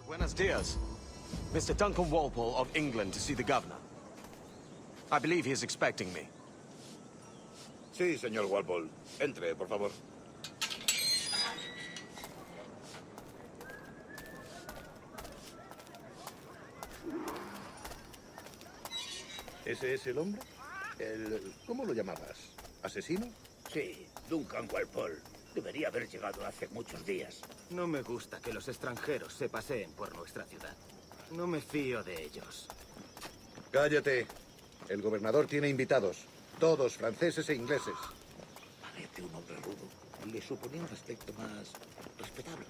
Buenos dias. Mr. Duncan Walpole of England to see the governor. I believe he is expecting me. Sí, señor Walpole. Entre, por favor. ¿Ese es el hombre? ¿Cómo lo llamabas? ¿Asesino? Sí, Duncan Walpole. Debería haber llegado hace muchos días. No me gusta que los extranjeros se paseen por nuestra ciudad. No me fío de ellos. Cállate. El gobernador tiene invitados. Todos franceses e ingleses. Parece un hombre rudo. Le suponía un aspecto más respetable.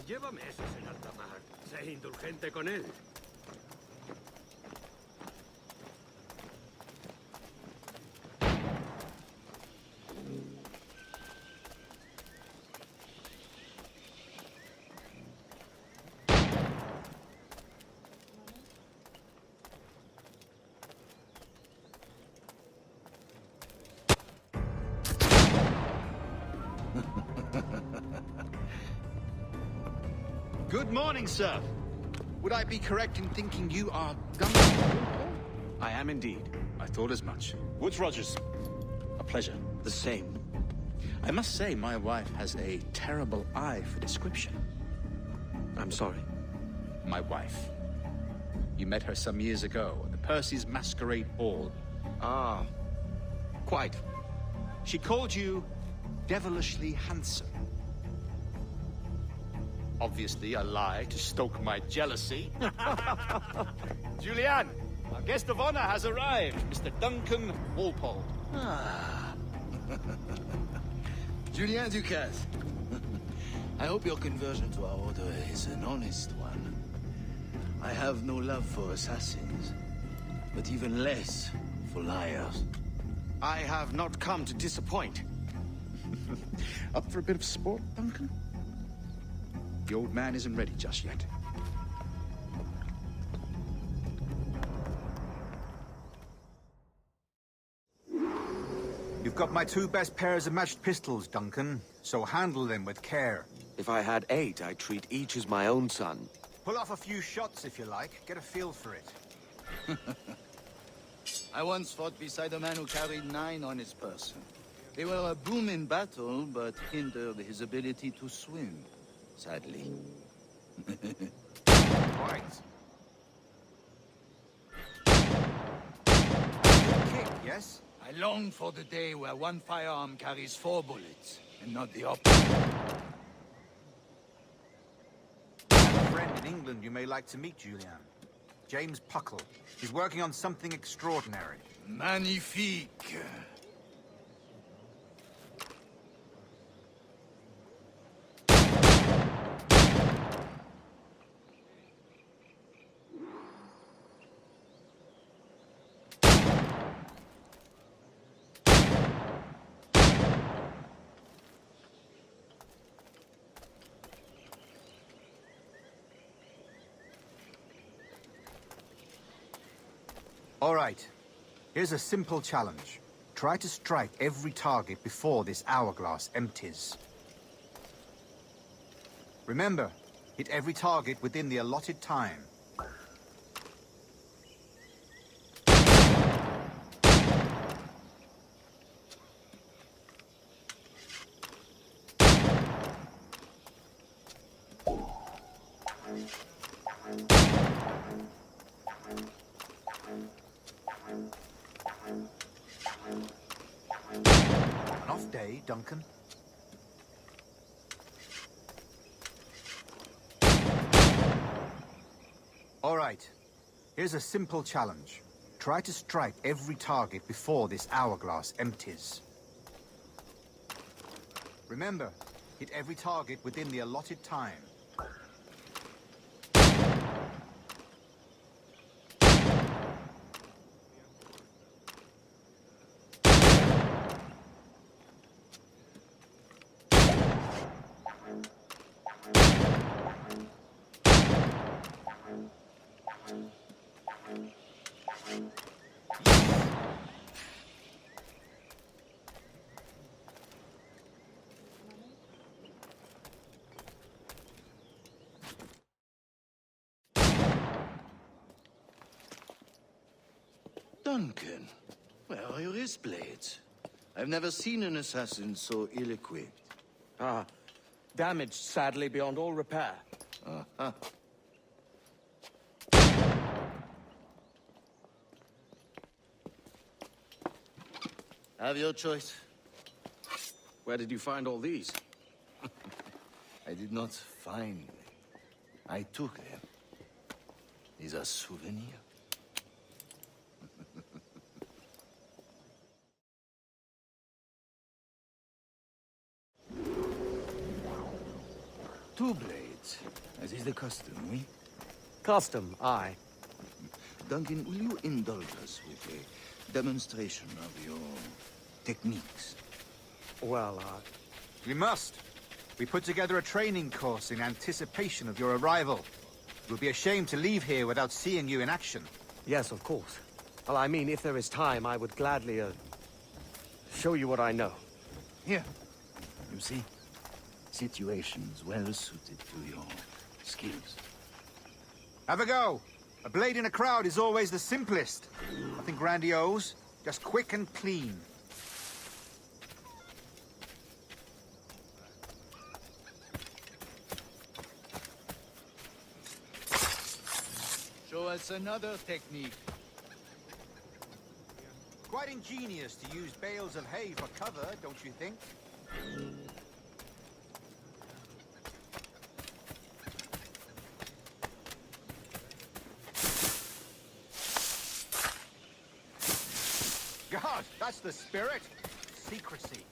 Lleva meses en alta mar. Sé indulgente con él. Good morning, sir. Would I be correct in thinking you are Duncan? I am indeed. I thought as much. Woods Rogers. A pleasure. The same. I must say, my wife has a terrible eye for description. I'm sorry. My wife. You met her some years ago at the Percy's Masquerade Ball. Ah, quite. She called you devilishly handsome. Obviously a lie to stoke my jealousy. Julianne, our guest of honor has arrived, Mr. Duncan Walpole. Julien Ducasse. I hope your conversion to our order is an honest one. I have no love for assassins, but even less for liars. I have not come to disappoint. Up for a bit of sport, Duncan? The old man isn't ready just yet. You've got my two best pairs of matched pistols, Duncan, so handle them with care. If I had 8, I'd treat each as my own son. Pull off a few shots if you like, get a feel for it. I once fought beside a man who carried 9 on his person. They were a boom in battle, but hindered his ability to swim, sadly. Right. Kick, yes? I long for the day where one firearm carries 4 bullets, and not the opposite. I have a friend in England you may like to meet, Julian. James Puckle. He's working on something extraordinary. Magnifique. All right. Here's a simple challenge. Try to strike every target before this hourglass empties. Remember, hit every target within the allotted time. An off day, Duncan. All right. Here's a simple challenge. Try to strike every target before this hourglass empties. Remember, hit every target within the allotted time. Duncan, where are your wrist blades? I've never seen an assassin so ill-equipped. Ah, damaged sadly beyond all repair. Uh-huh. Have your choice. Where did you find all these? I did not find them. I took them. These are souvenirs. Two blades, as is the custom, oui? Custom, aye. Duncan, will you indulge us with a demonstration of your techniques? Well, We must. We put together a training course in anticipation of your arrival. It would be a shame to leave here without seeing you in action. yes, of course. Well, I mean, if there is time, I would gladly, show you what I know. Here. You see? Situations well suited to your skills. Have a go. A blade in a crowd is always the simplest. Nothing grandiose, just quick and clean. Show us another technique. Quite ingenious to use bales of hay for cover, don't you think? God, that's the spirit. Secrecy.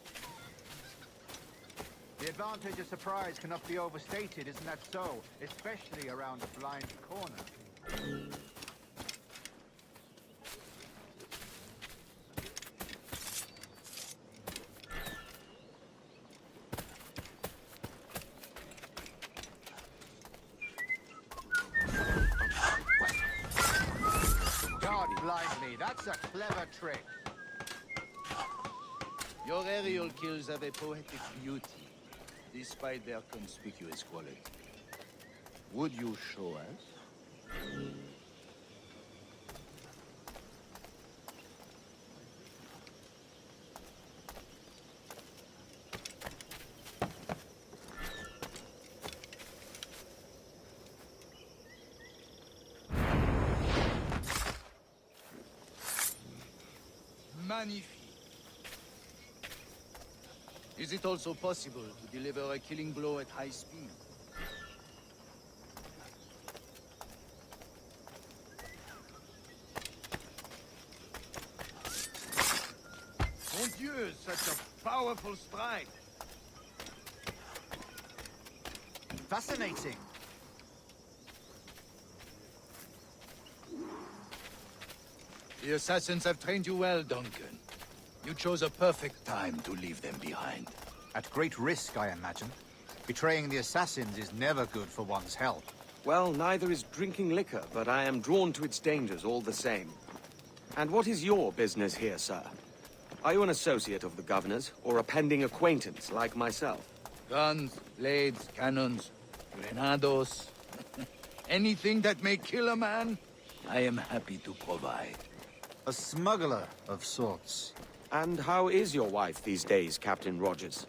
The advantage of surprise cannot be overstated, isn't that so? Especially around a blind corner. God blind me, that's a clever trick. Your aerial kills have a poetic beauty, despite their conspicuous quality. Would you show us? Magnifique. Is it also possible to deliver a killing blow at high speed? Mon Dieu, such a powerful strike. Fascinating. The assassins have trained you well, Duncan. You chose a perfect time to leave them behind. At great risk, I imagine. Betraying the assassins is never good for one's health. Well, neither is drinking liquor, but I am drawn to its dangers all the same. And what is your business here, sir? Are you an associate of the governor's, or a pending acquaintance like myself? Guns, blades, cannons, grenados. Anything that may kill a man, I am happy to provide. A smuggler of sorts. And how is your wife these days, Captain Rogers?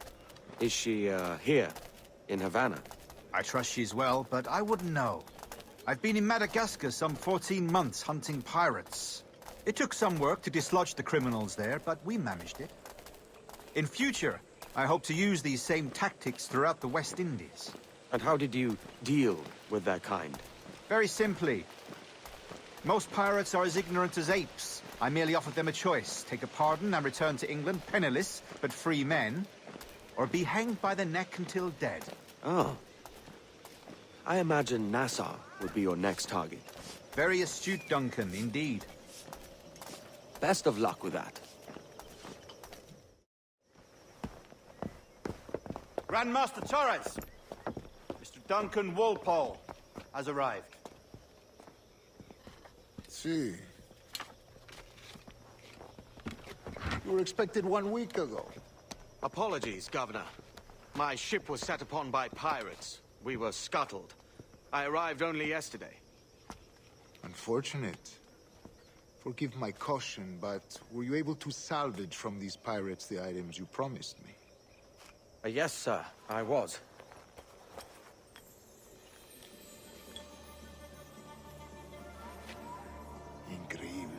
Is she, here, in Havana? I trust she's well, but I wouldn't know. I've been in Madagascar some 14 months hunting pirates. It took some work to dislodge the criminals there, but we managed it. In future, I hope to use these same tactics throughout the West Indies. And how did you deal with their kind? Very simply. Most pirates are as ignorant as apes. I merely offered them a choice. Take a pardon and return to England penniless, but free men. Or be hanged by the neck until dead. Oh. I imagine Nassau would be your next target. Very astute, Duncan, indeed. Best of luck with that. Grandmaster Torres! Mr. Duncan Walpole has arrived. See. You were expected 1 week ago. Apologies, Governor. My ship was set upon by pirates. We were scuttled. I arrived only yesterday. Unfortunate. Forgive my caution, but were you able to salvage from these pirates the items you promised me? Yes, sir, I was. Increíble.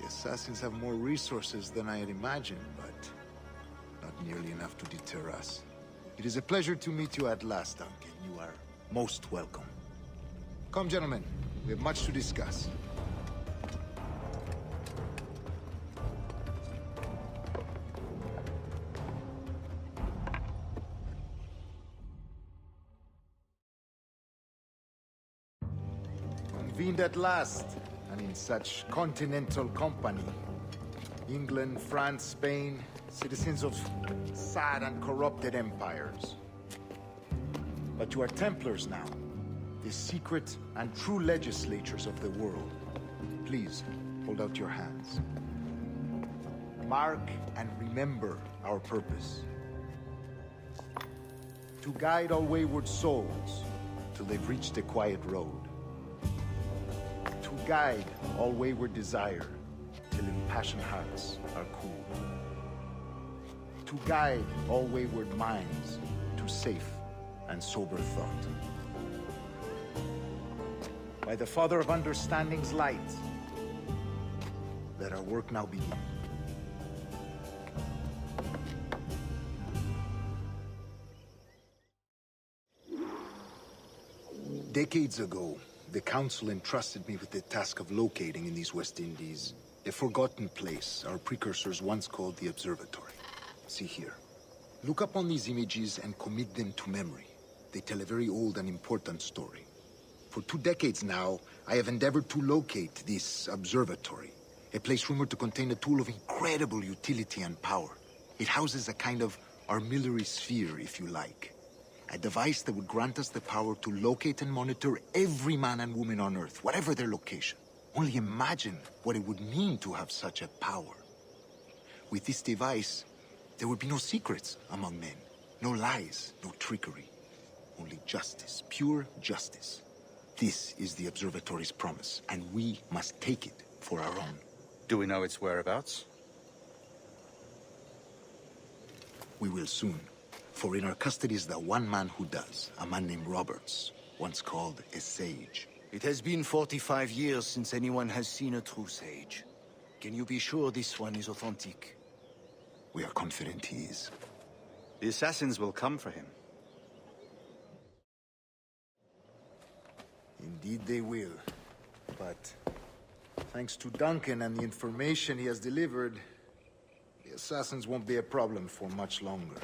The assassins have more resources than I had imagined, but not nearly enough to deter us. It is a pleasure to meet you at last, Duncan. You are most welcome. Come, gentlemen. We have much to discuss. Convened at last, and in such continental company. England, France, Spain, citizens of sad and corrupted empires. But you are Templars now, the secret and true legislators of the world. Please, hold out your hands. Mark and remember our purpose. To guide all wayward souls till they've reached the quiet road. To guide all wayward desire till impassioned hearts are cool. To guide all wayward minds to safe and sober thought. By the Father of Understanding's light, let our work now begin. Decades ago, the Council entrusted me with the task of locating in these West Indies a forgotten place our precursors once called the Observatory. See here. Look up on these images and commit them to memory. They tell a very old and important story. For 2 decades now, I have endeavored to locate this observatory, a place rumored to contain a tool of incredible utility and power. It houses a kind of armillary sphere, if you like. A device that would grant us the power to locate and monitor every man and woman on Earth, whatever their location. Only imagine what it would mean to have such a power. With this device, there would be no secrets among men, no lies, no trickery. Only justice, pure justice. This is the Observatory's promise, and we must take it for our own. Do we know its whereabouts? We will soon. For in our custody is the one man who does, a man named Roberts, once called a sage. It has been 45 years since anyone has seen a true sage. Can you be sure this one is authentic? We are confident he is. The assassins will come for him. Indeed they will. But thanks to Duncan and the information he has delivered, the assassins won't be a problem for much longer.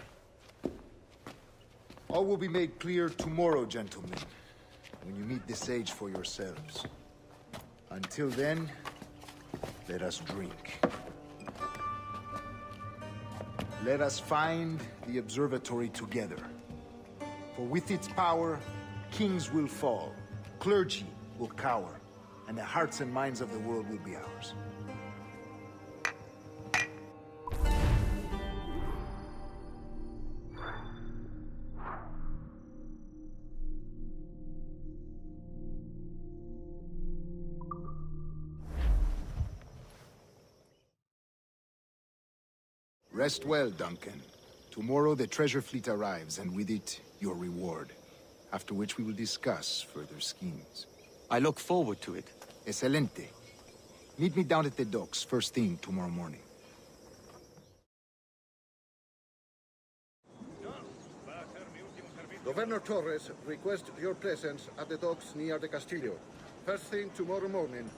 All will be made clear tomorrow, gentlemen, when you meet the sage for yourselves. Until then, let us drink. Let us find the observatory together. For with its power, kings will fall, clergy will cower, and the hearts and minds of the world will be ours. Rest well, Duncan. Tomorrow the treasure fleet arrives, and with it, your reward. After which we will discuss further schemes. I look forward to it. Excelente. Meet me down at the docks first thing tomorrow morning. Governor Torres requests your presence at the docks near the Castillo. First thing tomorrow morning.